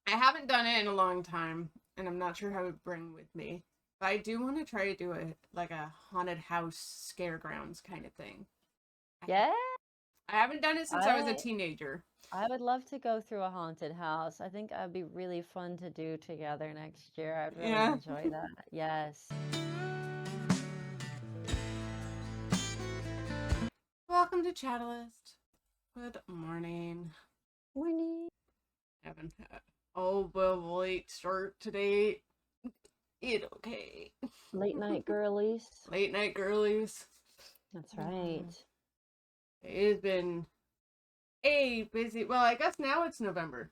I haven't done it in a long time, and I'm not sure how it would bring with me. But I do want to try to do a haunted house scaregrounds kind of thing. I, Yeah, I haven't done it since I was a I teenager. I would love to go through a haunted house. I think that'd be really fun to do together next year. I'd really Yeah. enjoy that. Yes. Welcome to Chattalyst. Good morning. Morning. Haven't had oh well late start today. It okay. Late night girlies. Late night girlies. That's right. Mm. It has been a busy. Well, I guess now it's November.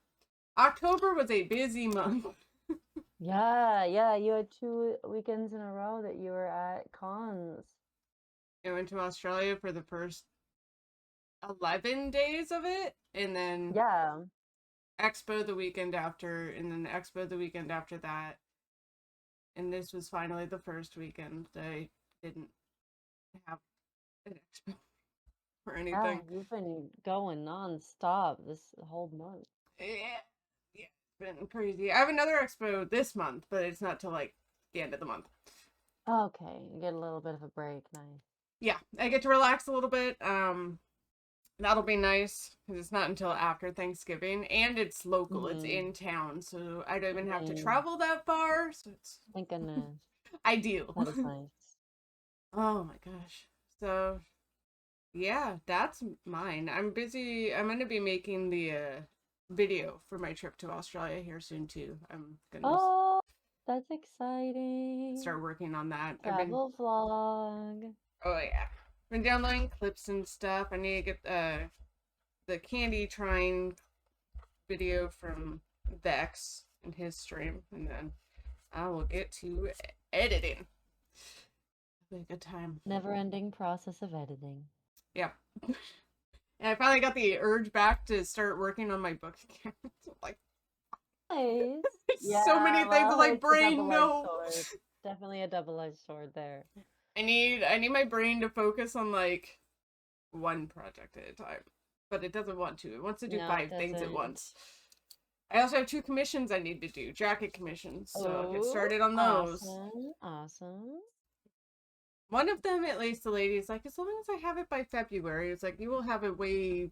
October was a busy month. Yeah, yeah, you had 2 weekends in a row that you were at cons. I went to Australia for the first 11 days of it, and then Yeah. Expo the weekend after, and then Expo the weekend after that. And this was finally the first weekend that I didn't have an Expo or Yeah, anything. you've been going non-stop this whole month. Yeah, yeah, it's been crazy. I have another Expo this month, but it's not till like the end of the month. Okay, you get a little bit of a break. Nice. Yeah, I get to relax a little bit. That'll be nice because it's not until after Thanksgiving, and it's local. It's Mm-hmm. in town, so I don't even have to Yay. travel that far. So it's Thank goodness. ideal. That is nice. Oh my gosh. So yeah, that's mine. I'm busy. I'm gonna be making the video for my trip to Australia here soon too. I'm gonna Oh, that's exciting. start working on that. I've been Travel vlog. oh yeah, been downloading clips and stuff. I need to get the candy trying video from Vex and his stream, and then I will get to editing. It'll be a good time. Never-ending process of editing. Yeah. And I finally got the urge back to start working on my book again. Like, Nice. so Yeah, many things. I'm well, like, it's a brain, double-edged no. sword. Definitely a double-edged sword there. I need my brain to focus on like one project at a time. But it doesn't want to. It wants to do No, it 5 things at doesn't. once. I also have 2 commissions I need to do, jacket commissions, so I'll get Oh, started on those. awesome. Awesome. One of them, at least, the lady is like, as long as I have it by February, it's like, you will have it way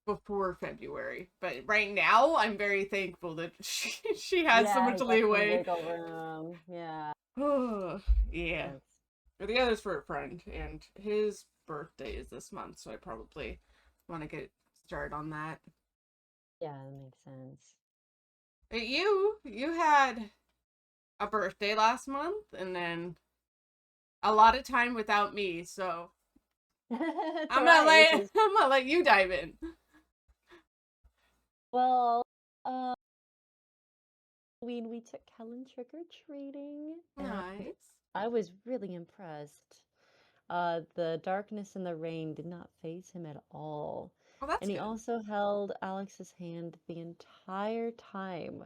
before February. But right now, I'm very thankful that she has so Yeah, much you got some leeway. wiggle room. Yeah. Oh, yeah. Yes. But the other's for a friend, and his birthday is this month, so I probably want to get started on that. Yeah, that makes sense. But you had a birthday last month, and then a lot of time without me, so It's I'm all gonna right, which let is, I'm gonna let you dive in. well, uh, we took Helen trick-or-treating, and Nice. I was really impressed. The darkness and the rain did not faze him at all. Well, that's And he good. also held Alex's hand the entire time,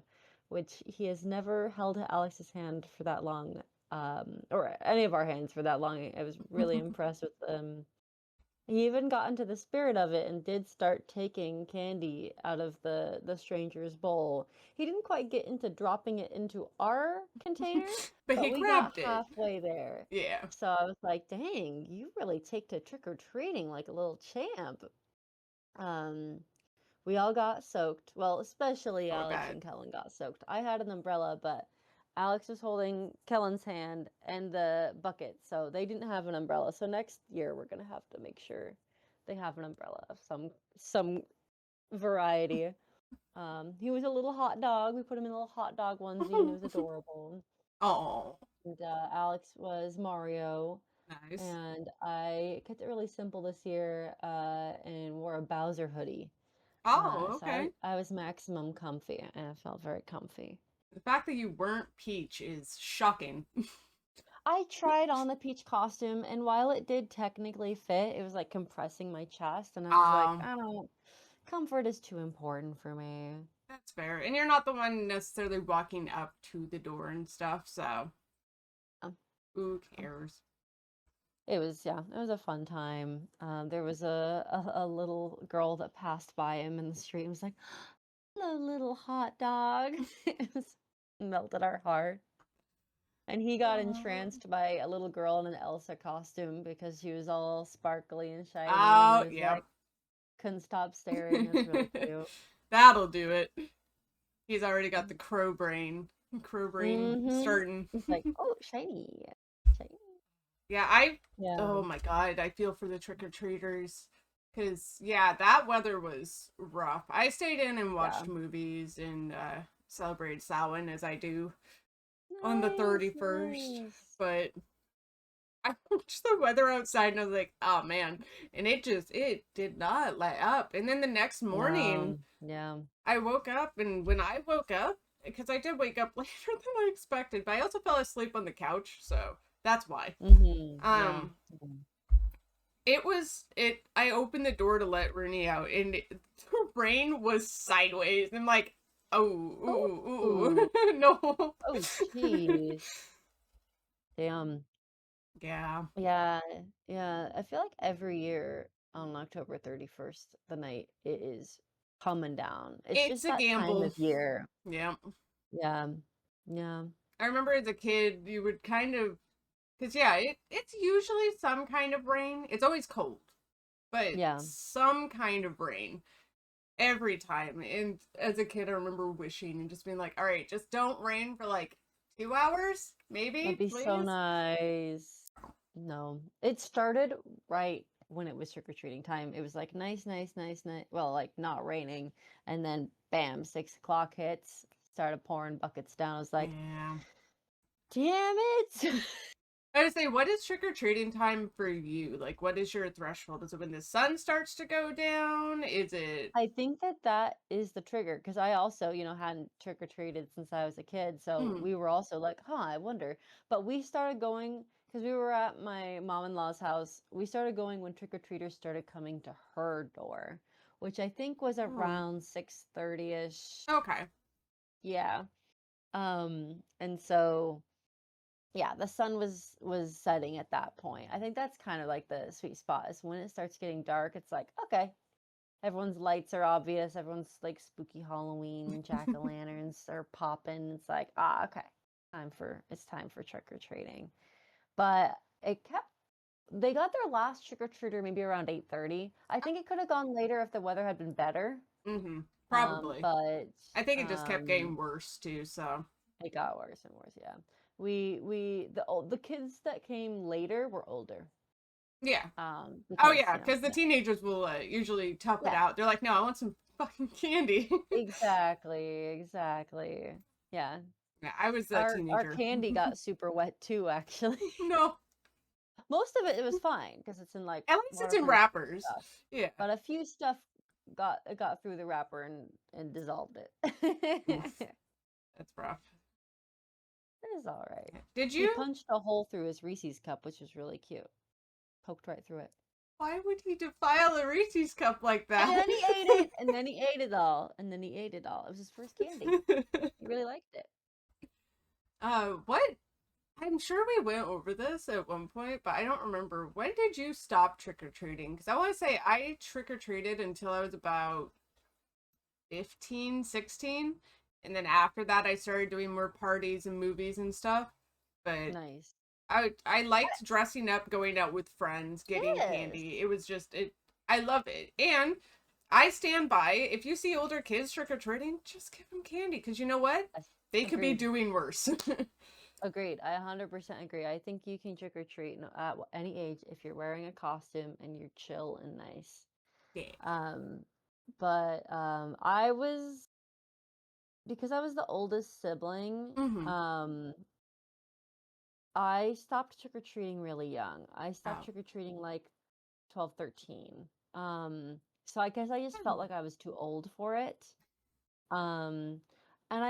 which he has never held Alex's hand for that long, or any of our hands for that long. I was really impressed with he even got into the spirit of it and did start taking candy out of the stranger's bowl. He didn't quite get into dropping it into our container, But but he we got grabbed it. halfway there. Yeah. So I was like, "Dang, you really take to trick-or-treating like a little champ." Um, we all got soaked. Well, especially Oh, I Alex bet. and Kellen got soaked. I had an umbrella, but Alex was holding Kellen's hand and the bucket, so they didn't have an umbrella. So next year we're gonna have to make sure they have an umbrella of some variety. He was a little hot dog. We put him in a little hot dog onesie, and it was adorable. Oh, And Alex was Mario, nice. and I kept it really simple this year, and wore a Bowser hoodie. Oh, So okay. I was maximum comfy, and I felt very comfy. The fact that you weren't Peach is shocking. I tried on the peach costume, and while it did technically fit, it was like compressing my chest, and I was like, Um, I don't, comfort is too important for me. that's fair. And you're not the one necessarily walking up to the door and stuff, so Um, who um, cares? it was, yeah, it was a fun time. There was a little girl that passed by him in the street and was like, hello, little hot dog. It was melted our heart. And he got entranced by a little girl in an Elsa costume because she was all sparkly and shiny, and he Oh, was yeah. like, couldn't stop staring. It was really cute. That'll do it. He's already got the crow brain. Crow brain Mm-hmm. starting. It's like, oh, shiny, shiny. Yeah, Yeah, oh my God, I feel for the trick-or-treaters. Because, yeah, that weather was rough. I stayed in and yeah. watched movies and celebrated Samhain as I do on the Nice, 31st. nice. But I watched the weather outside and I was like, oh man. And it did not let up. And then the next morning, No, yeah. I woke up, and when I woke up, because I did wake up later than I expected, but I also fell asleep on the couch, so that's why. Mm-hmm. Yeah. Um, I opened the door to let Rooney out, and the rain was sideways. I'm like, oh, Oh, ooh, no. oh, jeez. Damn. Yeah, Yeah, yeah. I feel like every year on October 31st, the night it is coming down. It's it's just a that time gamble. of year. Yeah. Yeah. Yeah. I remember as a kid, you would kind of, because yeah, it's usually some kind of rain. It's always cold, but Yeah. some kind of rain every time. And as a kid, I remember wishing and just being like, all right, just don't rain for like 2 hours, That'd maybe, be so please. nice. No. It started right when it was trick-or-treating time. It was like nice, nice, nice, nice. Well, like not raining. And then bam, 6 o'clock hits, started pouring buckets down. I was like, Yeah. damn it. I would say, what is trick or treating time for you? Like, what is your threshold? Is it when the sun starts to go down? Is it. I think that that is the trigger because I also, hadn't trick or treated since I was a kid. So Hmm. we were also like, huh, I wonder. But we started going because we were at my mom-in-law's house. We started going when trick or treaters started coming to her door, which I think was Oh. around 6:30ish. Okay. Yeah. And so yeah, the sun was setting at that point. I think that's kind of like the sweet spot is when it starts getting dark, it's like, okay, everyone's lights are obvious. Everyone's like spooky Halloween, jack-o'-lanterns are popping. It's like, okay. It's time for trick-or-treating. But it kept they got their last trick-or-treater maybe around 8:30. I think it could have gone later if the weather had been better. Mm-hmm. Probably. But I think it just kept getting worse too, so. it got worse and worse, yeah. The kids that came later were older. Yeah. Oh Because, yeah, because the yeah. teenagers will usually tough it Yeah, out. They're like, no, I want some fucking candy. exactly, exactly. Yeah. Yeah, I was a Our teenager. candy got super wet too, actually. No, Most of it was fine because it's in like at least it's in waterproof wrappers. stuff. Yeah. But a few stuff got through the wrapper and dissolved it. Oof, that's rough. It is all right. Did He you? punched a hole through his Reese's cup, which was really cute. Poked right through it. Why would he defile a Reese's cup like And that? then he ate it, and then he ate it all, and then he ate it all. It was his first candy. He really liked it. What? I'm sure we went over this at one point, but I don't remember. When did you stop trick or treating? Because I want to say I trick or treated until I was about 15, 16. And then after that, I started doing more parties and movies and stuff. But Nice. I liked dressing up, going out with friends, getting Yes. candy. It was just it. I love it, and I stand by. If you see older kids trick or treating, just give them candy because you know what? They could be Agreed. doing worse. Agreed. I 100% agree. I think you can trick or treat at any age if you're wearing a costume and you're chill and nice. Yeah. Um, but I was because I was the oldest sibling. Mm-hmm. I stopped trick or treating really young. I stopped Oh. trick or treating like 12, 13. So I guess I just felt Hmm. like I was too old for it. Um, and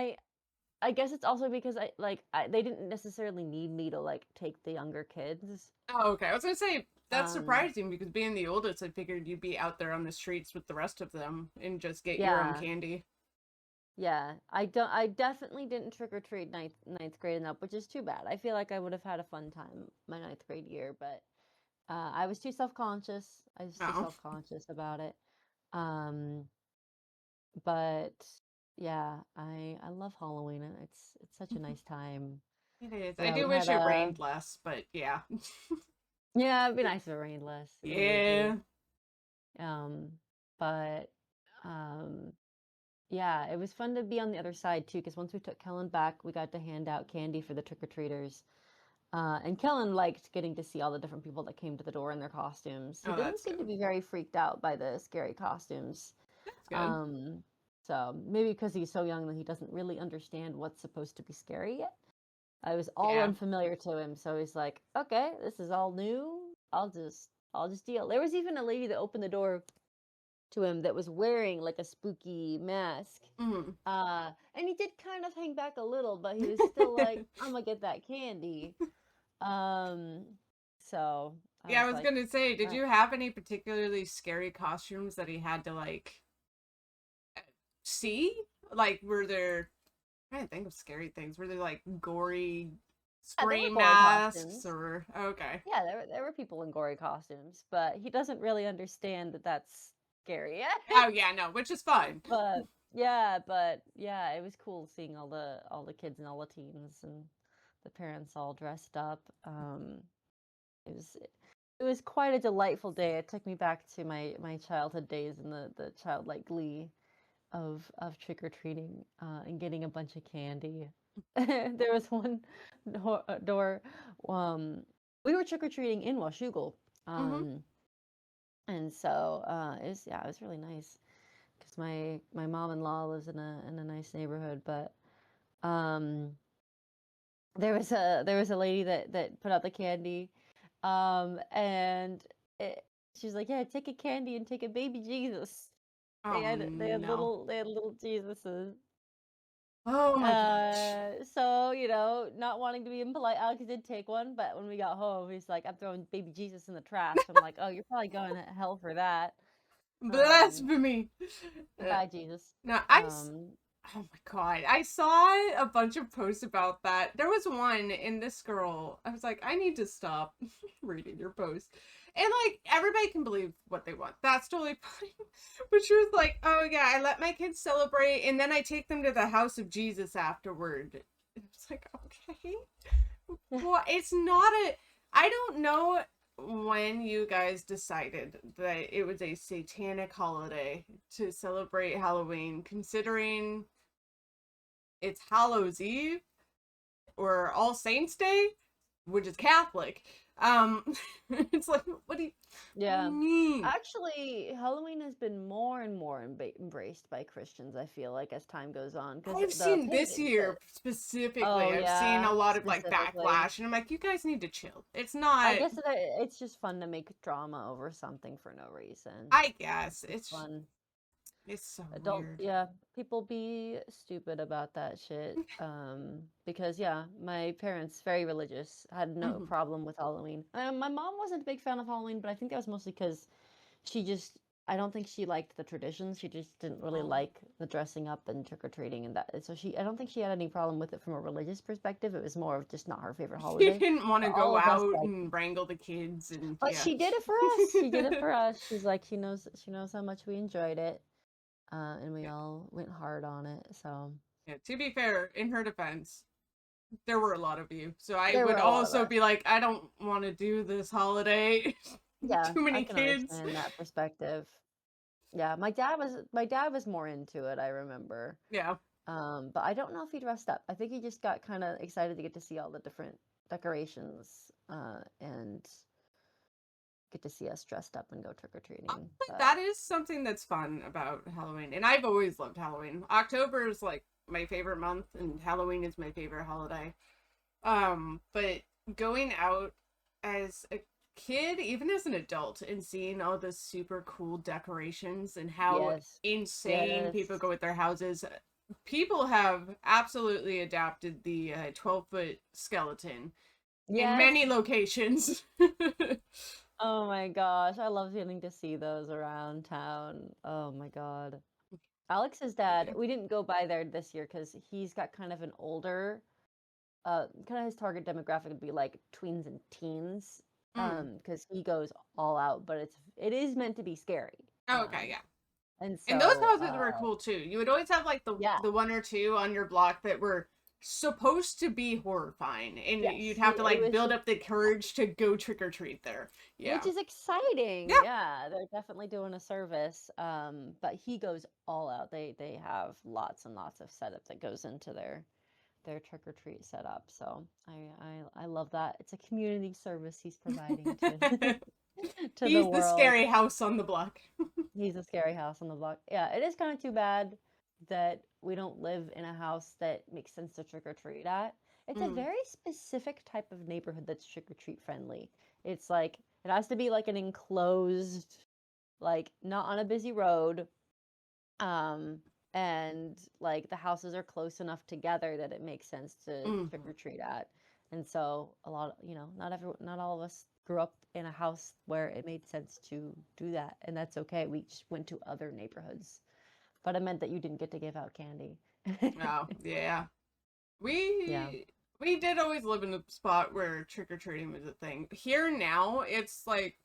I guess it's also because they didn't necessarily need me to like take the younger kids. Oh, okay. I was gonna say that's Um, surprising because being the oldest, I figured you'd be out there on the streets with the rest of them and just get your own yeah, candy. yeah. I definitely didn't trick or treat ninth grade and up, which is too bad. I feel like I would have had a fun time my ninth grade year, but I was too self-conscious. I was too Oh. self-conscious about it. Um, but yeah, I love Halloween, and it's such a nice time. It is. I Yeah, we do had wish it rained less, but yeah. yeah, it'd be nice if it rained less. It would be. Yeah. Um, but um, yeah, it was fun to be on the other side too, because once we took Kellen back, we got to hand out candy for the trick-or-treaters. And Kellen liked getting to see all the different people that came to the door in their costumes. He Oh, didn't that's seem to good. be very freaked out by the scary costumes. That's good. Um, so maybe because he's so young that he doesn't really understand what's supposed to be scary yet. I was all Yeah. unfamiliar to him, so he's like, "Okay, this is all new. I'll just deal." There was even a lady that opened the door to him that was wearing like a spooky mask. Mhm. And he did kind of hang back a little, but he was still like, "I'm gonna get that candy." Um, so I Yeah, I was was like, gonna say, did uh, you have any particularly scary costumes that he had to like see? Like, were there? I'm trying to think of scary things. Were there like gory yeah, there were scream gory masks costumes. or okay? Yeah, there were people in gory costumes, but he doesn't really understand that that's scary yet. Oh yeah, no, which is fun. But yeah, it was cool seeing all the kids and all the teens and the parents all dressed up. It was it was quite a delightful day. It took me back to my childhood days and the childlike glee of trick or treating and getting a bunch of candy. There was one door. We were trick or treating in Washougal, Hmm. um, and so it was really nice because my mom-in-law lives in a nice neighborhood, but um, there was a lady that put out the candy, and it, she's like, yeah, take a candy and take a baby Jesus. They Oh had they had no. little they had little Jesuses. Oh my gosh. So not wanting to be impolite, Alex did take one, but when we got home, he's like, "I'm throwing baby Jesus in the trash." I'm like, "Oh, you're probably going to hell for that." Um, Blasphemy. Bye, Jesus. No, Um, oh my god. I saw a bunch of posts about that. There was one in this girl. I was like, I need to stop reading your post. And like everybody can believe what they want. That's totally fine. But she was like, oh yeah, I let my kids celebrate and then I take them to the house of Jesus afterward. It's like, okay. Well, it's not a. I don't know when you guys decided that it was a satanic holiday to celebrate Halloween, considering it's Hallows Eve or All Saints Day, which is Catholic. Um, it's like, what do you yeah. mean? Actually, Halloween has been more and more embraced by Christians, I feel like, as time goes on, because I've the seen this pagan, year specifically. oh I've seen yeah, a lot of like specifically. backlash, and I'm like, you guys need to chill. It's I not. guess it's just fun to make drama over something for no reason. I guess It's fun. it's so Adult, weird. yeah, people be stupid about that shit. Because yeah, my parents very religious, had no Hmm. problem with Halloween. My mom wasn't a big fan of Halloween, but I think that was mostly because she just, I don't think she liked the traditions. She just didn't really Oh. like the dressing up and trick or treating and that. So I don't think she had any problem with it from a religious perspective. It was more of just not her favorite She holiday. didn't want to But go all of us out like, and wrangle the kids and but yeah. she did it for us. She did it for us. She's like, she knows how much we enjoyed it, and we Yeah. all went hard on it. So Yeah. To be fair, in her defense, there were a lot of you. So I there were would a lot of also us. be like, I don't want to do this holiday. Yeah, Too I many can kids. understand that perspective. Yeah, my dad was more into it, I remember. Yeah. But I don't know if he dressed up. I think he just got kind of excited to get to see all the different decorations, and get to see us dressed up and go trick or treating. Honestly, But that is something that's fun about Halloween. And I've always loved Halloween. October is like my favorite month and Halloween is my favorite holiday. But going out as a kid, even as an adult, and seeing all the super cool decorations and how yes, insane people yes, go with their houses, people have absolutely adapted the 12-foot skeleton in many yes. locations. Oh my gosh, I love getting to see those around town. Oh my God. Alex's dad, we didn't go by there this year because he's got kind of an older, kind of his target demographic would be like tweens and teens, Mm. because he goes all out, but it is meant to be scary. Oh, okay, yeah. And And those so, houses were cool too. You would always have like yeah, the one or two on your block that were supposed to be horrifying, and you'd yes, have to it like was build just, up the courage to go trick or treat there. which Yeah. is exciting. Yeah. Yeah, they're definitely doing a service. But he goes all out. They have lots and lots of setup that goes into their trick or treat setup. So I love that. It's a community service he's providing to to the He's the world. scary house on the block. He's a scary house on the block. Yeah, it is kind of too bad that we don't live in a house that makes sense to trick or treat at. It's a Mm. very specific type of neighborhood that's trick or treat friendly. It's like it has to be like an enclosed, like not on a busy road, um, and like the houses are close enough together that it makes sense to trick Mhm. or treat at. And so a lot, not all of us grew up in a house where it made sense to do that, and that's okay. We just went to other neighborhoods, but it meant that you didn't get to give out candy. Oh, yeah. Yeah. We did always live in a spot where trick or treating was a thing. Here now, it's like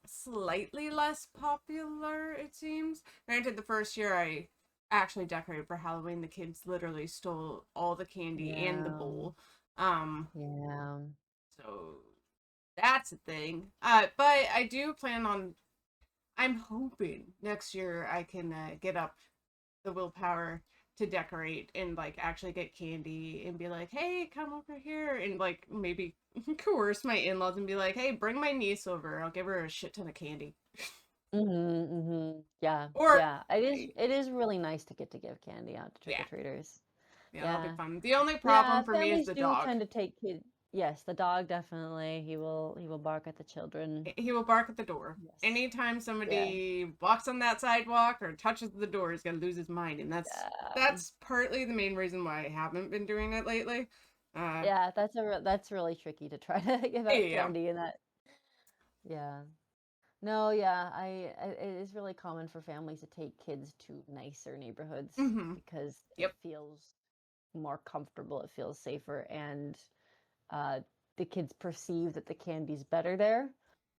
slightly less popular, it seems. Granted, the first year I actually decorated for Halloween, the kids literally stole all the candy and the Yeah. bowl. Um, Yeah. so that's a thing. But I do plan on. I'm hoping next year I can get up the willpower to decorate and like actually get candy and be like, hey, come over here, and like maybe coerce my in-laws and be like, hey, bring my niece over. I'll give her a shit ton of candy. Mhm. Mhm. Yeah. Or Yeah. It is really nice to give candy out to yeah, trick-or-treaters. yeah, that'll be Yeah. fun. The only Yeah, problem for me is families the do dog. tend to take kid. Yes, the dog definitely. He will bark at the children. He will bark at the door. Yes. Anytime Yeah. somebody walks on that sidewalk or touches the door, he's gonna lose his mind, and Yeah. that's partly the main reason why I haven't been doing it lately. Uh, Yeah, that's really tricky to try to give out yeah. candy in that. Yeah. No, yeah, it is really common for families to take kids to nicer neighborhoods Mm-hmm. because it Yep. feels more comfortable, it feels safer, and uh, the kids perceive that the candy's better there.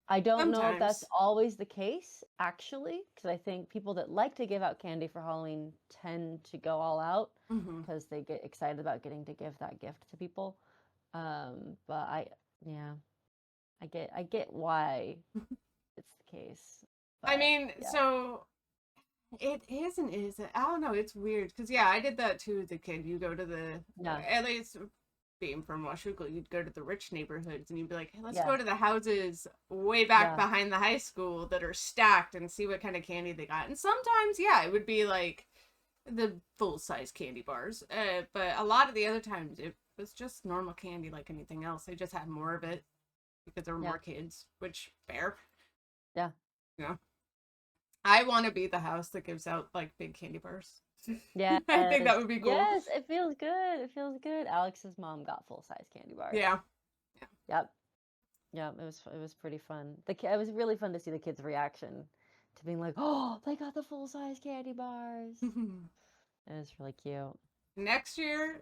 I don't know if that's Sometimes. always the case, actually, because I think people that like to give out candy for Halloween tend to go all out Mm-hmm. because they get excited about getting to give that gift to people. But yeah, I get why it's the case. I But mean, yeah, so it is and isn't. I don't know. It's weird because yeah, I did that too as a kid. You go to the yeah, at least being from Washougal, you'd go to the rich neighborhoods and you'd be like, hey, let's yeah, go to the houses way back yeah, behind the high school that are stacked and see what kind of candy they got. And sometimes, yeah, it would be like the full size candy bars. But a lot of the other times, it was just normal candy like anything else. They just had more of it because there were yeah, more kids, which fair. yeah. You know, I want to be the house that gives out like big candy bars. I think that Yes, would be cool. yes, it feels good. It feels good. Alex's mom got full-size candy bars. Yeah. Yep. Yep, it was pretty fun. It was really fun to see the kids' reaction to being like, "Oh, they got the full-size candy bars." It was really cute. Next year,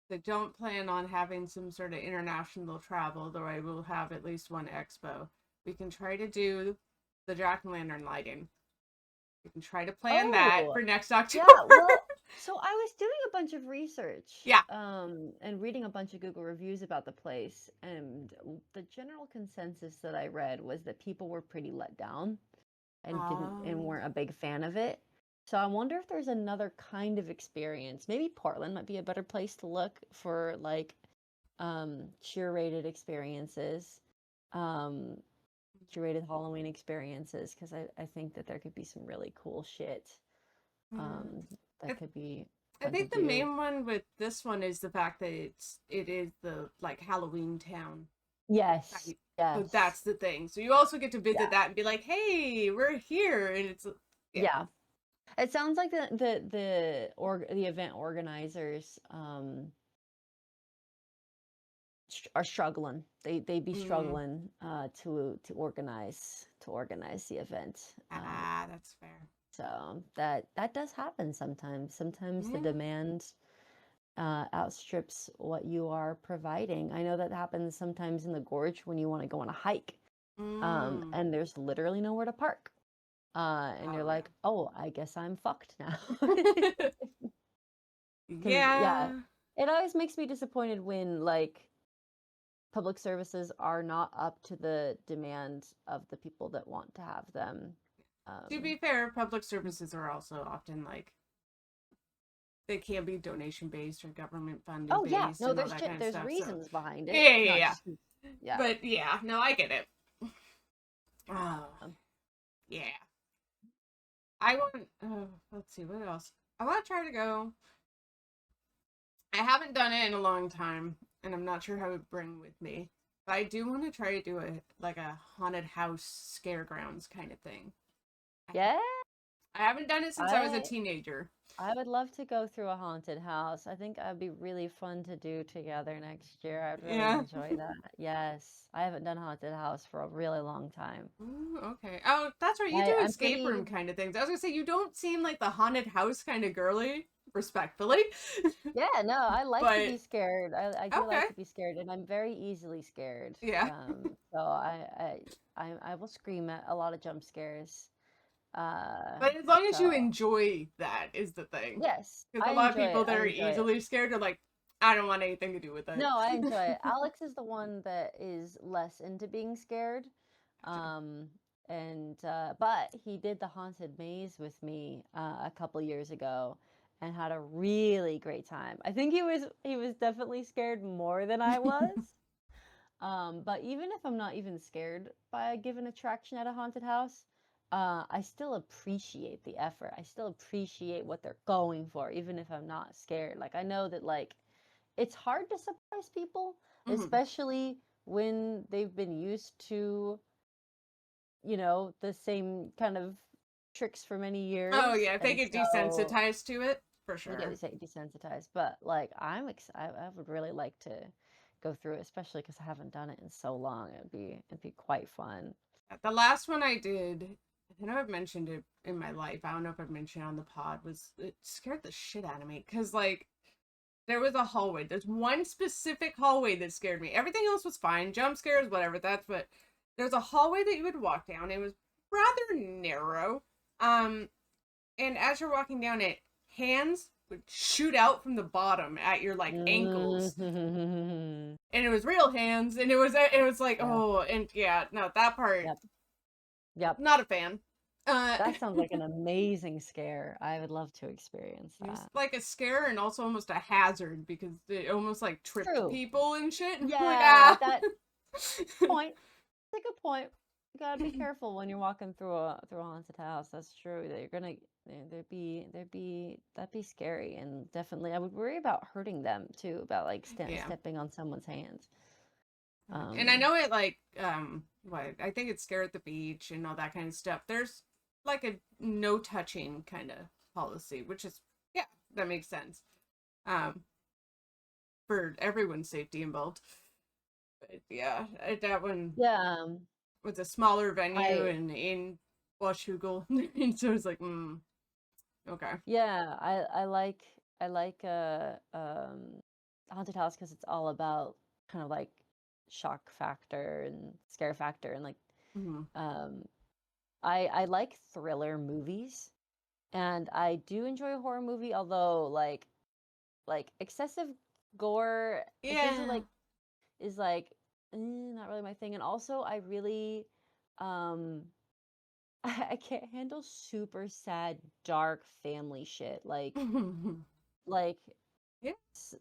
they don't plan on having some sort of international travel, though I will have at least one expo. We can try to do the Jack o' Lantern lighting. We can try to plan that Oh, for next yeah, October. well, so I was doing a bunch of research, Yeah. and reading a bunch of Google reviews about the place, and the general consensus that I read was that people were pretty let down and didn't and Um, weren't a big fan of it. So I wonder if there's another kind of experience. Maybe Portland might be a better place to look for like curated experiences. Um, Curated Halloween experiences because I think that there could be some really cool shit hmm. um, I, that could be I fun to think the do. main one with this one is the fact that it is the like Halloween town. Yes, So yes, that's the thing. So you also get to yeah, visit that and be like, "Hey, we're here," and it's yeah. yeah. It sounds like the event organizers are struggling. They be Mm, struggling to organize the event. that's fair. So that does happen sometimes. Sometimes the Yeah. demand outstrips what you are providing. I know that happens sometimes in the gorge when you want to go on a hike, Mm. and there's literally nowhere to park. And Oh you're like, oh, I guess I'm fucked now. yeah. Because, yeah, Yeah. it always makes me disappointed when, like, public services are not up to the demand of the people that want to have them. To Um, be fair, public services are also often like they can be donation based or government funded oh yeah, based no, and all that kind of there's stuff. So reasons behind yeah, it, yeah, not yeah. just yeah. But yeah, no, I get it. Oh Um, yeah. I want. Let's see what else. I want to try to go. I haven't done it in a long time, and I'm not sure how it would bring with me. But I do want to try to do a like a haunted house scaregrounds kind of thing. yeah, I haven't done it since I was a I teenager. I would love to go through a haunted house. I think that'd be really fun to do together next year. I'd really Yeah. enjoy that. Yes, I haven't done haunted house for a really long time. Ooh, okay. Oh, that's right. You do I'm escape room pretty, kind of things. I was gonna say you don't seem like the haunted house kind of girly, respectfully. yeah, no, I like to be But scared. I do okay. like to be scared, and I'm very easily scared. Yeah. So I will scream at a lot of jump scares. Uh, But as long as you so enjoy that is the thing. yes, Because a I lot of enjoy people it. that I are enjoy it. easily scared are like, I don't want anything to do with it. No, I enjoy it. Alex is the one that is less into being scared. Gotcha. Um, and but he did the haunted maze with me a couple years ago and had a really great time. I think he was definitely scared more than I was. But even if I'm not even scared by a given attraction at a haunted house, I still appreciate the effort. I still appreciate what they're going for, even if I'm not scared. Like I know that like it's hard to surprise people, Mhm. especially when they've been used to, the same kind of tricks for many Oh years. yeah, if they And get so desensitized to it, for they get sure. desensitized. But like, I would really like to go through it, especially because I haven't done it in so long. It'd be quite fun. The last one I did, I know I've mentioned it in my life. I don't know if I've mentioned it on the pod. Was it scared the shit out of me because like there was a hallway. There's one specific hallway that scared me. Everything else was fine, jump scares, whatever. That's what. There's a hallway that you would walk down. It was rather narrow. Um, and as you're walking down it, hands would shoot out from the bottom at your like ankles, Mhm. and it was real hands, and it was like Yeah. oh, and yeah, no, that part Yep. Yep. not a fan. That sounds like an amazing scare. I would love to experience It was that. like a scare and also almost a hazard because it almost like tripped True. people and shit. Like Yeah, ah. that point. That's a good point. You gotta be careful when you're walking through a haunted house. That's true. That you're gonna that'd be scary and definitely I would worry about hurting them too, about like Yeah. stepping on someone's hands. And I Um, know it like what I think it's scare at the beach and all that kind of stuff. There's like a no touching kind of policy, which is yeah, that makes sense. Um for everyone's safety involved. But yeah, that one yeah, was a smaller venue I and in Washougal. And so it's like, okay. yeah, I like haunted house because it's all about kind of like shock factor and scare factor and like Mm-hmm. um I like thriller movies and I do enjoy a horror movie, although like excessive gore occasionally Yeah. like is like not really my thing. And also I really um I can't handle super sad dark family shit like Yeah.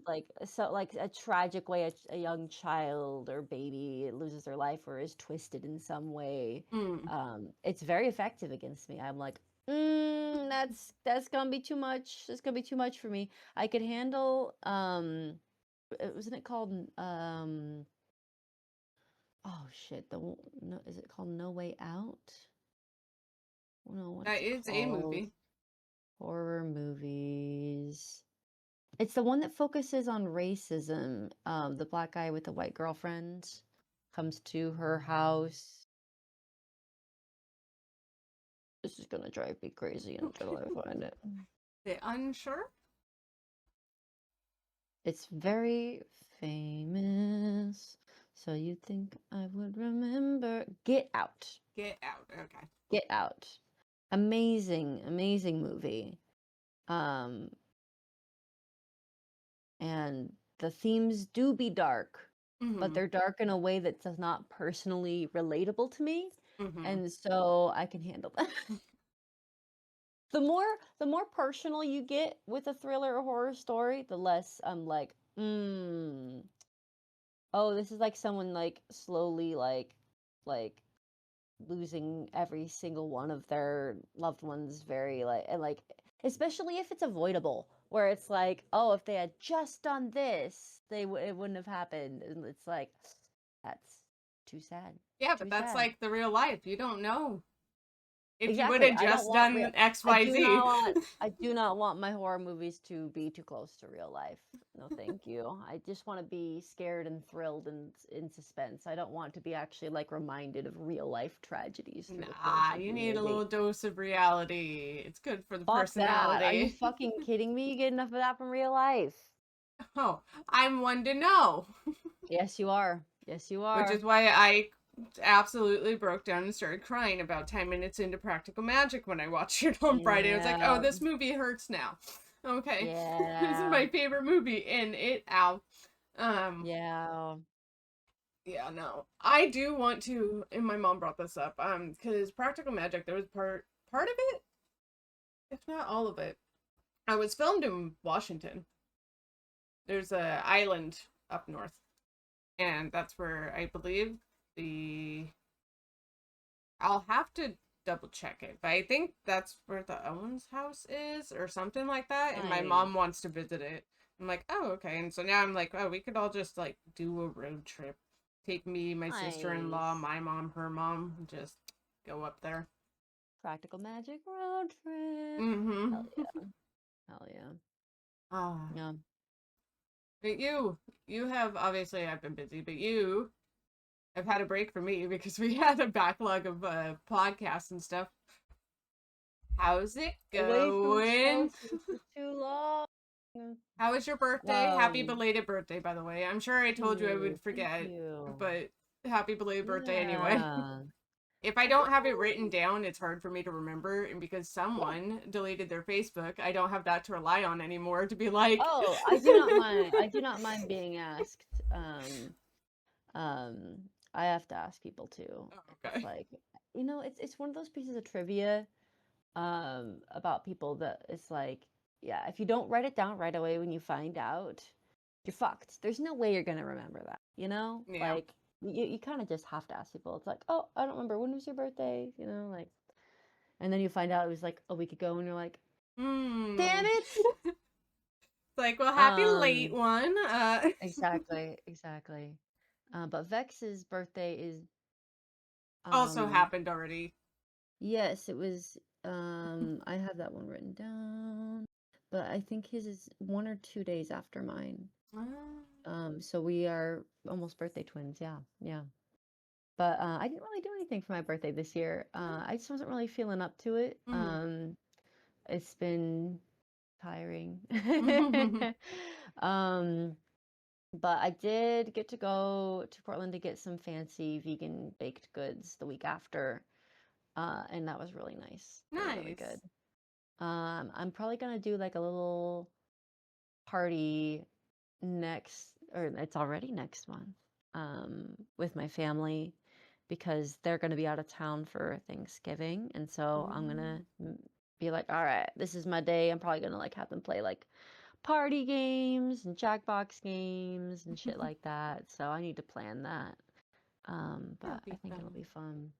like so like a tragic way a young child or baby loses their life or is twisted in some way. Mm. It's very effective against me. I'm like, that's gonna be too much. That's gonna be too much for me. I could handle wasn't it called oh shit, no, is it called No Way Out? No, what is That it is a called? movie. Horror movies. It's the one that focuses on racism. The black guy with the white girlfriend comes to her house. This is gonna drive me crazy until I find it. The Unsure? It's very famous. So you think I would remember? Get Out. Get Out. Okay. Get Out. Amazing, amazing movie. Um, and the themes do be dark, but Mm-hmm. they're dark in a way that's not personally relatable to me, Mm-hmm. and so I can handle that. The more personal you get with a thriller or horror story, the less I'm like, oh, this is like someone like slowly like losing every single one of their loved ones very like and like especially if it's avoidable where it's like oh if they had just done this it wouldn't have happened and it's like that's too sad, Yeah, but too that's sad. like the real life. You don't know if you would Exactly. have I don't just want real done X, Y, Z. I do not want my horror movies to be too close to real life. No, thank you. I just want to be scared and thrilled and in suspense. I don't want to be actually like reminded of real life tragedies through the course Nah, of you the need a movie. little dose of reality. It's good for the Fuck that. Are you personality. fucking kidding me? You get enough of that from real life. Oh, I'm one to know. Yes, you are. Yes, you Which are. is why I absolutely broke down and started crying about 10 minutes into Practical Magic when I watched it on Friday. I was like, oh, Yeah. this movie hurts now. Okay. This is Yeah. my favorite movie, and it, ow. Um, Yeah. yeah, no. I do want to, and my mom brought this up, because Practical Magic, there was part of it, if not all of it. I was filmed in Washington. There's a island up north, and that's where I believe the I'll have to double check it, but I think that's where the Owens house is or something like that. And my Nice. mom wants to visit it. I'm like, oh, okay. And so now I'm like, oh, we could all just like do a road trip. Take me, my sister in law, Nice. my mom, her mom, just go up there. Practical Magic road trip. Mm-hmm. Hell yeah. Hell yeah. Ah, Yeah. but you have obviously I've been busy, but you have had a break from me because we had a backlog of podcasts and stuff. How's it Away from going? social for too long. How was your birthday? Happy Um, belated birthday, by the way. I'm sure I told you I would thank forget, you. but happy belated birthday anyway. Yeah. If I Happy don't have it written birthday. down, it's hard for me to remember. And because Yeah. someone deleted their Facebook, I don't have that to rely on anymore to be like, Oh, I do not mind. I do not mind being asked. Um, I have to ask people too. oh, It's okay. like, it's one of those pieces of trivia about people that it's like, yeah, if you don't write it down right away when you find out, you're fucked. There's no way you're gonna remember that, you know? Yeah. Like you kind of just have to ask people. It's like, oh, I don't remember when was your birthday, like, and then you find out it was like a week ago, and you're like, Hmm. damn it. It's like, well, happy late Um, one. exactly, exactly. But Vex's birthday is Also um happened already. yes, it was I have that one written down, but I think his is 1 or 2 days after mine. So we are almost birthday twins, yeah, yeah. But I didn't really do anything for my birthday this year. I just wasn't really feeling up to it. It's been tiring. Um, but I did get to go to Portland to get some fancy vegan baked goods the week after. And that was really nice. Really, really good. Nice. I'm probably gonna do like a little party or it's already next month, with my family because they're gonna be out of town for Thanksgiving, and so I'm gonna be like, all right, this is my day. I'm probably gonna like have them play like party games and Jackbox games and shit like that. So I need to plan that. That'll But I be think it'll fun. be fun.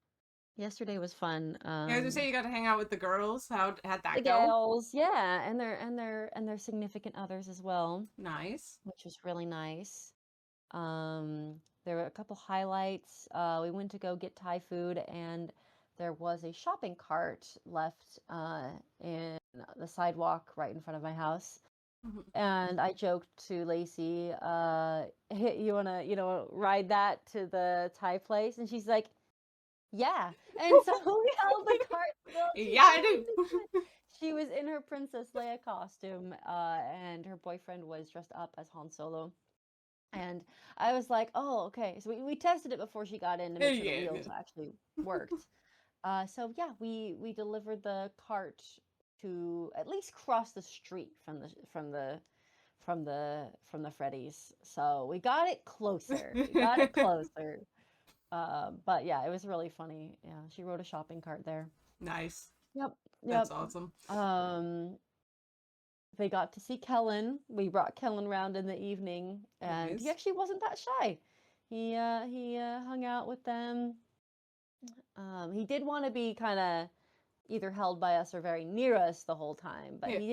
Yesterday was fun. Yeah, I was gonna say you got to hang out with the girls. How'd The that go? gals, yeah, and their significant others as well, Nice. which was really nice. There were a couple highlights. We went to go get Thai food, and there was a shopping cart left in the sidewalk right in front of my house. And I joked to Lacey, you wanna, ride that to the Thai place? And she's like, yeah. And so we held the cart still. She Yeah, I totally did it. do. She was in her Princess Leia costume, and her boyfriend was dressed up as Han Solo. And I was like, oh, okay. So we tested it before she got in to make sure the Yeah. wheels actually worked. So yeah, we delivered the cart to at least cross the street from the Freddy's. So we got it closer. We got it closer. But yeah, it was really funny. Yeah, she rode a shopping cart there. Nice. Yep, That's yep. awesome. Um, they got to see Kellen. We brought Kellen around in the evening, and he Nice. actually wasn't that shy. He hung out with them. He did want to be kind of either held by us or very near us the whole time, but Yeah. he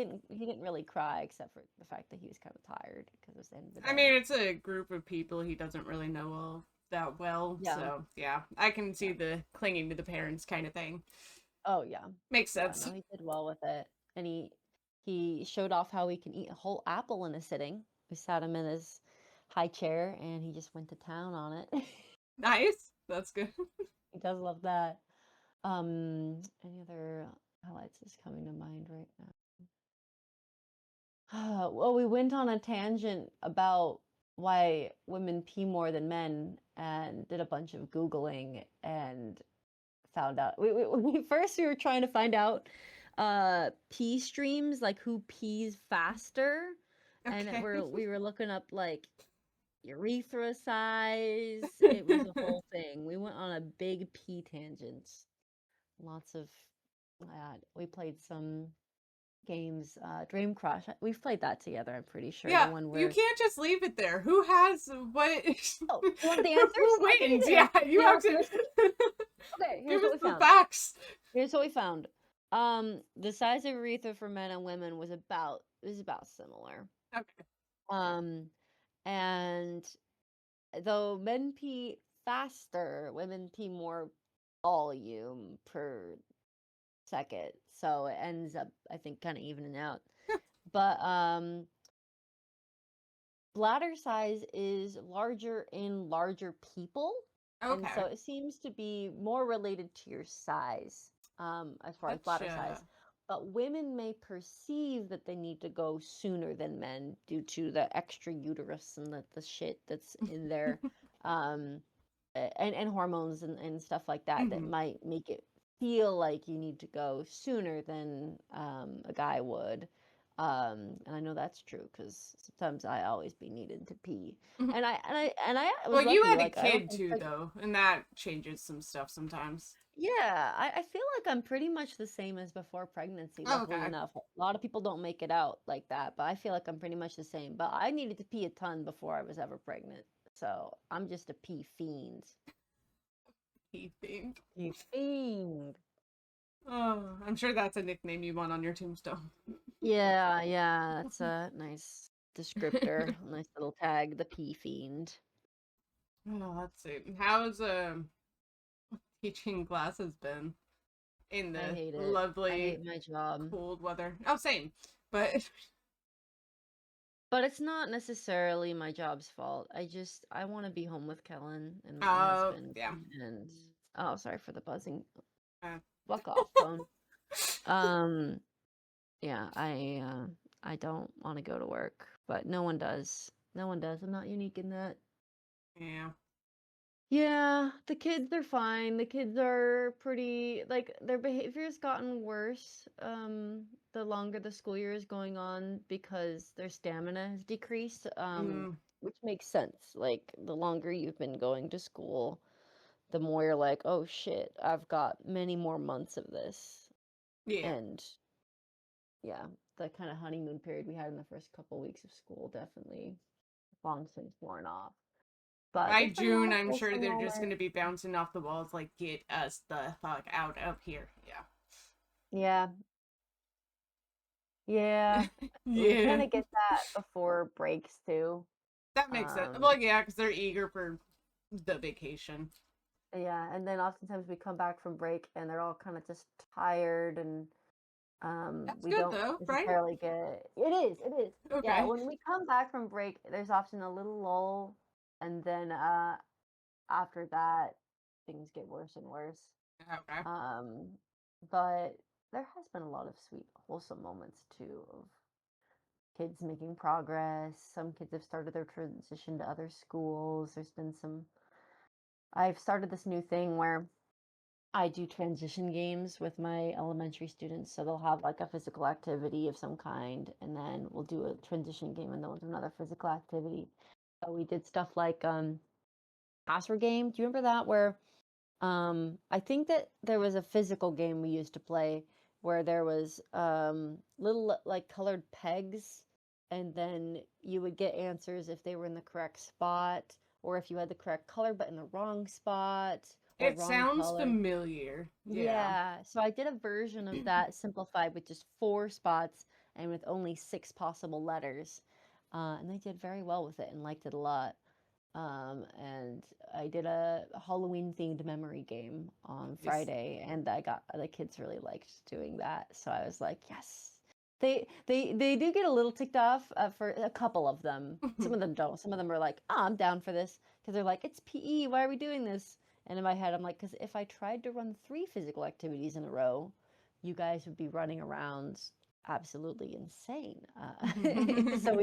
didn't really cry except for the fact that he was kind of tired because it was the end of the I day. mean, it's a group of people he doesn't really know all that well, Yeah. so yeah, I can see Yeah. the clinging to the parents kind of thing. Oh yeah. Makes Yeah, sense. no, he did well with it. And he showed off how he can eat a whole apple in a sitting. We sat him in his high chair and he just went to town on it. Nice. That's good. He does love that. Any other highlights is coming to mind right now? Well, we went on a tangent about why women pee more than men and did a bunch of Googling and found out. First we were trying to find out pee streams, like who pees faster, and Okay. we were looking up like urethra size. It was a whole thing. We went on a big pee tangent. Lots of we played some games. Dream Crush. We've played that together. I'm pretty sure the Yeah, one you where. can't just leave it there. Who has what? Oh, you want the Who answers? I can. wins? Yeah, you You have know, to here's okay. give Here's what us we the found. facts. Here's what we found. The size of urethra for men and women was about similar. Okay. Um, and though men pee faster, women pee more volume per second, so it ends up, I think, kind of evening out. But bladder size is larger in larger people, and so Okay. it seems to be more related to your size, as far as bladder Gotcha. size. But women may perceive that they need to go sooner than men due to the extra uterus and the shit that's in there, um, and hormones and stuff like that that Hmm. might make it feel like you need to go sooner than a guy would. And I know that's true because sometimes I always be needing to pee, and I Well, was you lucky. had a Like I don't kid think too, though, and that changes some stuff sometimes. yeah, I feel like I'm pretty much the same as before pregnancy. Luckily Okay. enough, a lot of people don't make it out like that, but I feel like I'm pretty much the same. But I needed to pee a ton before I was ever pregnant, so I'm just a pee fiend. He think. Pee fiend. Oh, I'm sure that's a nickname you want on your tombstone. Yeah, yeah, that's a nice descriptor, nice little tag, the pee fiend. Oh, let's see. How's teaching classes been in I the hate it. I lovely hate my job. cold weather? Oh, same. But But it's not necessarily my job's fault. I want to be home with Kellen and my husband yeah. and oh, sorry for the buzzing. Uh, Fuck off, phone. Um, yeah, I don't want to go to work, but no one does. No one does. I'm not unique in that. yeah. Yeah, the kids are fine. The kids are pretty like their behavior's gotten worse the longer the school year is going on because their stamina has decreased Mm, which makes sense. Like the longer you've been going to school, the more you're like, "Oh shit, I've got many more months of this." yeah. And yeah, the kind of honeymoon period we had in the first couple weeks of school definitely long since worn off. But By there's been a lot June, of I'm sure wholesome they're just going moments. to be bouncing off the walls like, get us the fuck out of here. Yeah, yeah. Yeah. We kind Yeah. of get that before breaks too. That makes sense. Um, Well, yeah, because they're eager for the vacation. yeah, and then oftentimes we come back from break and they're all kind of just tired and That's we good, don't though, right? necessarily get it is. Yeah, Okay. when we come back from break, there's often a little lull and then after that things get worse and worse. Okay. Um, but there has been a lot of sweet, wholesome moments too of kids making progress. Some kids have started their transition to other schools. There's been some. I've started this new thing where I do transition games with my elementary students, so they'll have like a physical activity of some kind, and then we'll do a transition game, and then we'll do another physical activity. So we did stuff like password game. Do you remember that where I think that there was a physical game we used to play where there was little like colored pegs, and then you would get answers if they were in the correct spot, or if you had the correct color but in the wrong spot or It wrong sounds color. familiar. Yeah. Yeah, so I did a version of that simplified with just four spots and with only six possible letters. And they did very well with it and liked it a lot. And I did a Halloween themed memory game on Nice. Friday, and I got the kids really liked doing that. So I was like, yes. They do get a little ticked off for a couple of them. Some of them don't. Some of them are like, oh, I'm down for this because they're like, it's PE. Why are we doing this? And in my head, I'm like, because if I tried to run three physical activities in a row, you guys would be running around absolutely insane. So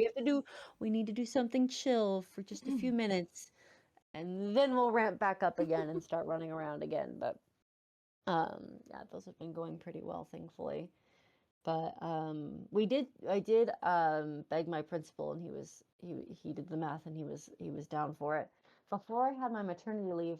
we need to do something chill for just a few minutes, and then we'll ramp back up again and start running around again. But yeah, those have been going pretty well, thankfully. But I did beg my principal, and he did the math, and he was down for it. Before I had my maternity leave,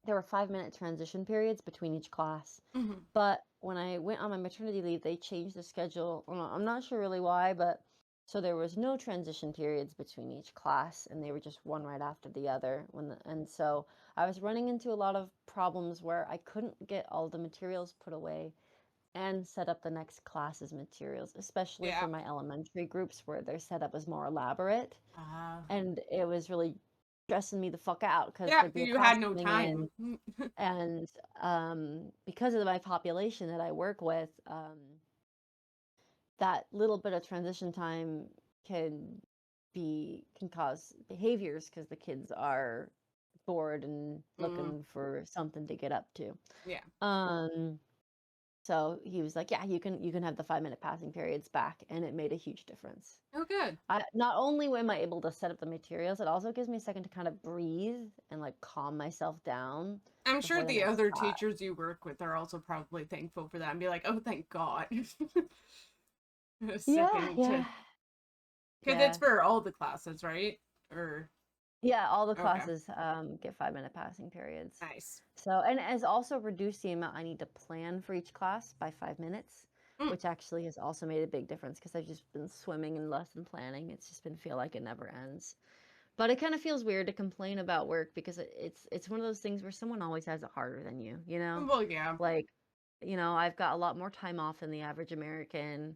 there were 5-minute transition periods between each class. Mhm. But when I went on my maternity leave, they changed the schedule. I'm not sure really why, but so there was no transition periods between each class, and they were just one right after the other. And so I was running into a lot of problems where I couldn't get all the materials put away and set up the next class's materials, especially for Yeah. my elementary groups where their setup was more elaborate. Uh, And it was really stressing me the fuck out because yeah, there'd be a you class had no coming time. in, and because of my population that I work with, that little bit of transition time can can cause behaviors because the kids are bored and Mm, looking for something to get up to. yeah. Um, so he was like, "Yeah, you can have the 5-minute passing periods back," and it made a huge difference. Oh, good. Not only am I able to set up the materials, it also gives me a second to kind of breathe and like calm myself down I'm sure before the the next other class. teachers you work with are also probably thankful for that and be like, oh, thank God. A Yeah, second to, yeah, because it's yeah. for all the classes, right? Or, Yeah, all the okay, classes get 5-minute passing periods. nice. So, and it has also reduced the amount I need to plan for each class by 5 minutes, Mm, which actually has also made a big difference because I've just been swimming in lesson planning. It's just been feel like it never ends. But it kind of feels weird to complain about work because it's one of those things where someone always has it harder than you, you know? well, yeah. Like, I've got a lot more time off than the average American.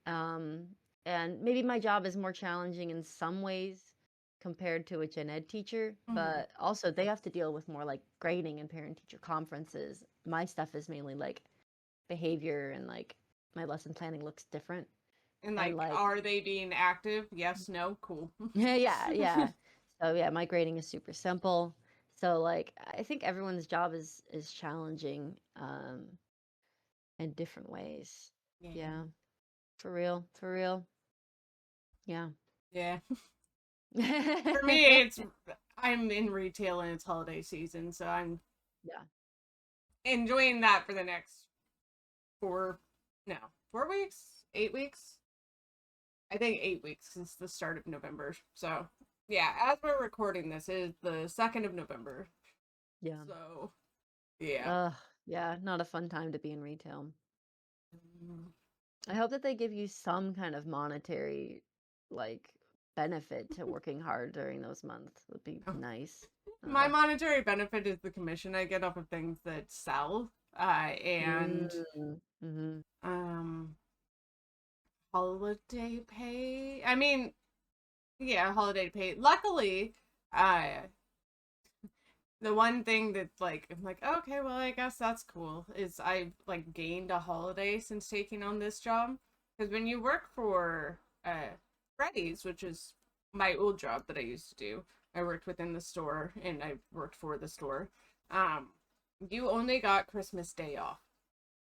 Um, and maybe my job is more challenging in some ways compared to a gen ed teacher, Mhm. but also they have to deal with more like grading and parent teacher conferences. My stuff is mainly like behavior, and like my lesson planning looks different. And And like, like, are they being active? Yes, no, cool. yeah, yeah, yeah. So yeah, my grading is super simple. So like I think everyone's job is challenging in different ways. Yeah. Yeah, for real, for real. Yeah. Yeah. For me, it's I'm in retail and it's holiday season, so I'm Yeah. enjoying that for the next four, no, 4 weeks, 8 weeks. I think 8 weeks since the start of November. So yeah, as we're recording this, it is the 2nd of November. Yeah. So yeah. Ugh, yeah, not a fun time to be in retail. Mm. I hope that they give you some kind of monetary, like, benefit to working hard during those months. Would be Oh. nice. My Ugh. monetary benefit is the commission I get off of things that sell, and Mm-hmm. um, holiday pay. I mean, yeah, holiday pay. Luckily, uh, the one thing that like I'm like, okay, well, I guess that's cool is I've like gained a holiday since taking on this job. Because when you work for Freddy's, which is my old job that I used to do, I worked within the store and I worked for the store. Um, you only got Christmas Day off.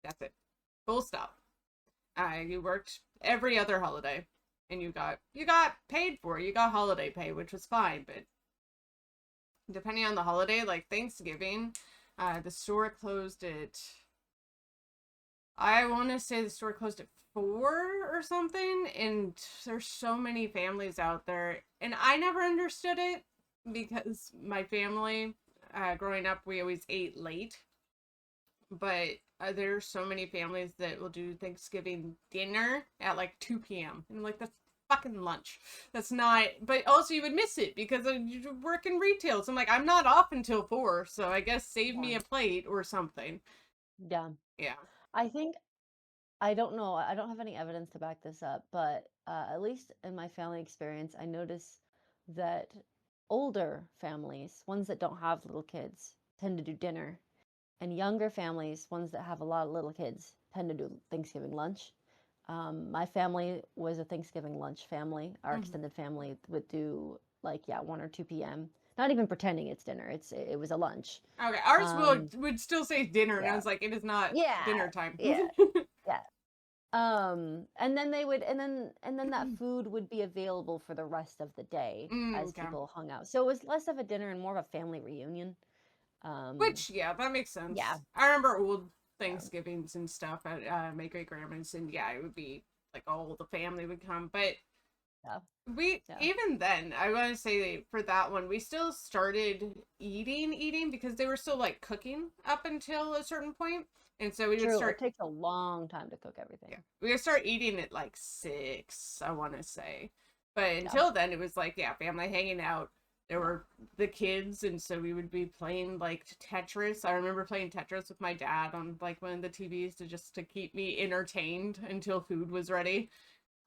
That's it. Full stop. You worked every other holiday, and you got paid for it. You got holiday pay, which was fine, but depending on the holiday, like Thanksgiving. The store closed at, I want to say the store closed at 4 or something. And there's so many families out there. And I never understood it because my family, growing up, we always ate late. But there's so many families that will do Thanksgiving dinner at like 2 p.m. And I'm like, that's fucking lunch. That's not, but also you would miss it because you work in retail. So I'm like, I'm not off until 4. So I guess save Yeah. me a plate or something. Yeah. Yeah. I think I don't know. I don't have any evidence to back this up, but at least in my family experience, I notice that older families, ones that don't have little kids, tend to do dinner, and younger families, ones that have a lot of little kids, tend to do Thanksgiving lunch. My family was a Thanksgiving lunch family. Our Mm-hmm. extended family would do like, yeah, 1 or 2 p.m. Not even pretending it's dinner. It was a lunch. Okay. Ours Um, would still say dinner. And I yeah, was like, it is not yeah, dinner time. yeah, yeah. And then they would, and then that food would be available for the rest of the day as Okay. people hung out. So it was less of a dinner and more of a family reunion. Um, Which, yeah, that makes yeah, sense. I remember old yeah, Thanksgivings and stuff at my great grandma's, and yeah, it would be like all the family would come. But yeah, we, yeah. even then, I want to say for that one, we still started eating because they were still like cooking up until a certain point. And so we would True. It start, takes a long time to cook yeah, everything. we would start eating at like 6, I want to say. But Yeah. until then, it was like, yeah, family hanging out. There were the kids, and so we would be playing like Tetris. I remember playing Tetris with my dad on like one of the TVs to keep me entertained until food was ready.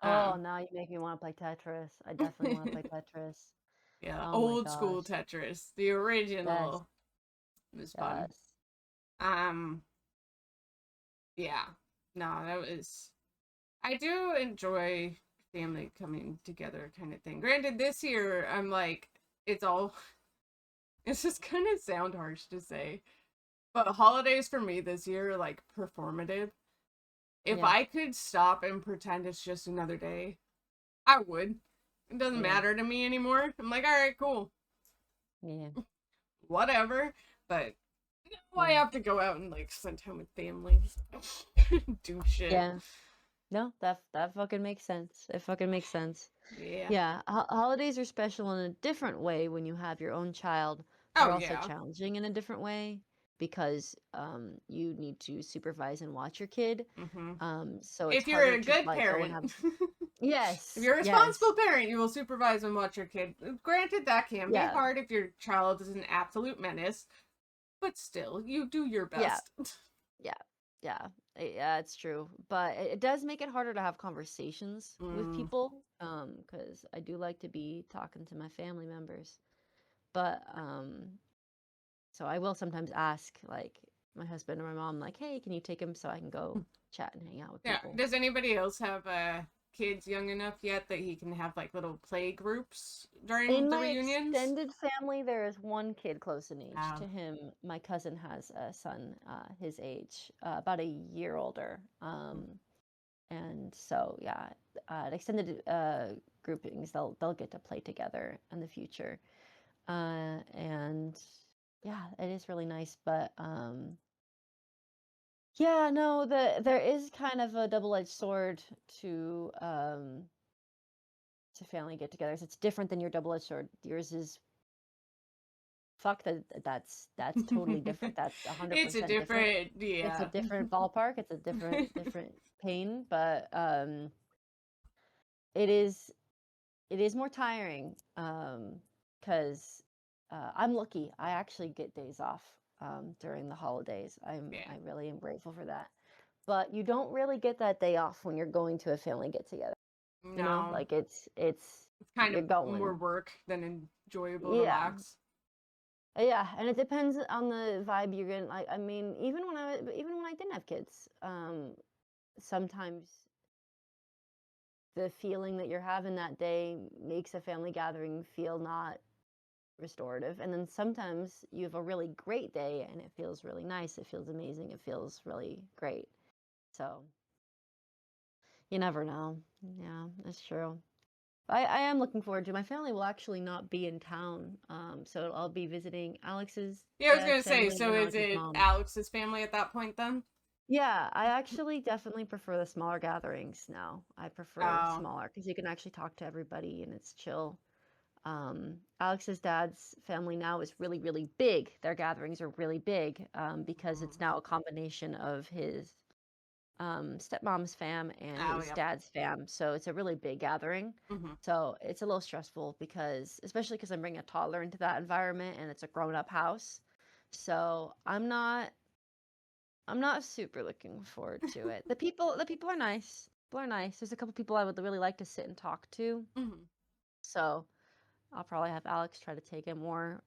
Oh, Um, now you make me want to play Tetris. I definitely want to play Tetris. yeah, Oh my old school gosh. Tetris, the Yes, original. It was fun. yes. Um, yeah, no, that was. I do enjoy family coming together kind of thing. Granted, this year I'm like, it's all. It's just kind of sound harsh to say, but holidays for me this year are like performative. If Yeah, I could stop and pretend it's just another day, I would. It doesn't yeah, matter to me anymore. I'm like, all right, cool, yeah, whatever. But I yeah, have to go out and like spend time with family, do shit. yeah. No, that fucking makes sense. It fucking makes sense. Yeah. Yeah, holidays are special in a different way when you have your own child. They're Oh also yeah. challenging in a different way because you need to supervise and watch your kid. Hmm. So it's If you're harder a to good like go and parent, have. if Yes, you're a yes, responsible parent, you will supervise and watch your kid. Granted, that can be yeah, hard if your child is an absolute menace, but still, you do your yeah, best. yeah, yeah, yeah. It's true, but it does make it harder to have conversations with Mm. people. Because I do like to be talking to my family members, but so I will sometimes ask like my husband or my mom, like, "Hey, can you take him so I can go chat and hang out with Yeah. people?" Does anybody else have kids young enough yet that he can have like little play groups during In the my reunions? extended family, there is one kid close in age Oh. to him. My cousin has a son, his age, about a year older. And so yeah, extended groupings, they'll get to play together in the future. And yeah, it is really nice. But yeah, no, there is kind of a double-edged sword to family get-togethers. It's different than your double-edged sword. Yours is fuck that's totally different. That's It's a 100% different. different, It's a yeah. different ballpark. It's a different pain, but it is it is more tiring because I'm lucky. I actually get days off during the holidays. Yeah. I really am grateful for that. But you don't really get that day off when you're going to a family get together. You know, No. like it's It's kind you're of more going. work than enjoyable, Yeah. relax. Yeah, and it depends on the vibe you're getting. Like, I mean, even when I didn't have kids, sometimes the feeling that you're having that day makes a family gathering feel not restorative. And then sometimes you have a really great day and it feels really nice. It feels amazing. It feels really great. So you never know. Yeah, that's true. I am looking forward to. My family will actually not be in town, so I'll be visiting Alex's Yeah, I was dad's gonna say, family so and is Alex's it mom. Alex's family at that point then? Yeah, I actually definitely prefer the smaller gatherings now. I prefer Oh, smaller because you can actually talk to everybody and it's chill. Alex's dad's family now is really, really big. Their gatherings are really big because it's now a combination of his stepmom's fam and oh, his yep. dad's fam. So it's a really big gathering. Hmm. So it's a little stressful because, especially because I'm bringing a toddler into that environment and it's a grown-up house. So I'm not super looking forward to it. The people are nice. People are nice. There's a couple people I would really like to sit and talk to. Hmm. So I'll probably have Alex try to take him more.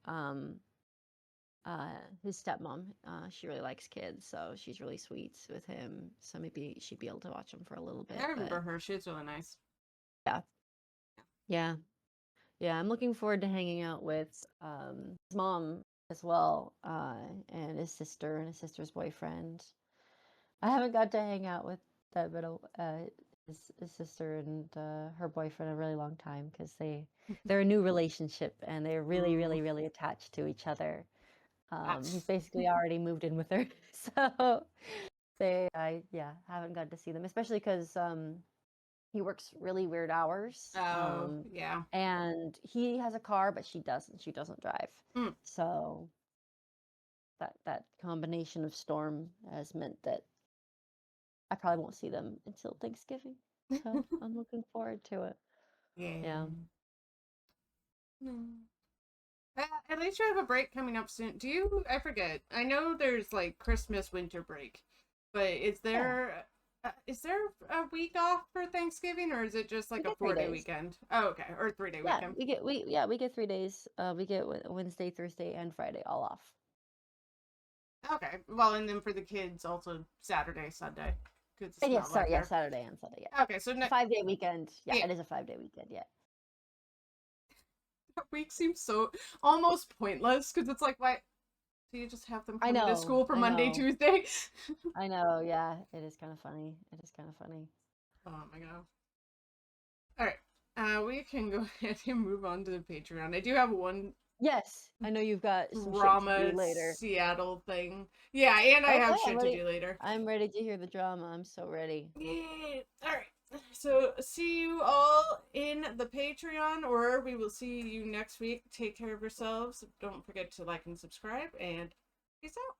His stepmom, she really likes kids, so she's really sweet with him. So maybe she'd be able to watch him for a little I bit. But remember her. She was really nice. yeah, yeah, yeah. I'm looking forward to hanging out with his mom as well, and his sister and his sister's boyfriend. I haven't got to hang out with that, but his sister and her boyfriend a really long time because they're a new relationship and they're really, Ooh, really, really attached to each other. He's that's. basically already moved in with her, so I yeah haven't got to see them, especially because he works really weird hours, Oh, yeah. and he has a car, but she doesn't. She doesn't drive, Mm. so that combination of storm has meant that I probably won't see them until Thanksgiving. So I'm looking forward to it. Yeah. Yeah. No. At least you have a break coming up soon. Do you? I forget. I know there's like Christmas winter break, but Yeah. is there a week off for Thanksgiving, or is it just We like a get 3 4 day days. weekend? Oh, okay, or 3 day Yeah, weekend. we get 3 days. We get Wednesday, Thursday, and Friday all off. Okay, well, and then for the kids also Saturday, Sunday, because it's And yes, not sorry, like yeah, they're Saturday and Sunday. Yeah, okay. So 5 day weekend. Yeah, yeah, it is a 5 day weekend. Yeah, that week seems so almost pointless because it's like why do you just have them I come into know, school for I Monday, know, Tuesday? I know. Yeah, it is kind of funny. It is kind of funny. Oh my god. All right. We can go ahead and move on to the Patreon. I do have one Yes, I know you've got some shit to do drama later. Seattle thing. Yeah, and I Okay, have shit to do later. I'm ready to hear the drama. I'm so ready. Yeah. All right. So, see you all in the Patreon, or we will see you next week. Take care of yourselves. Don't forget to like and subscribe, and peace out.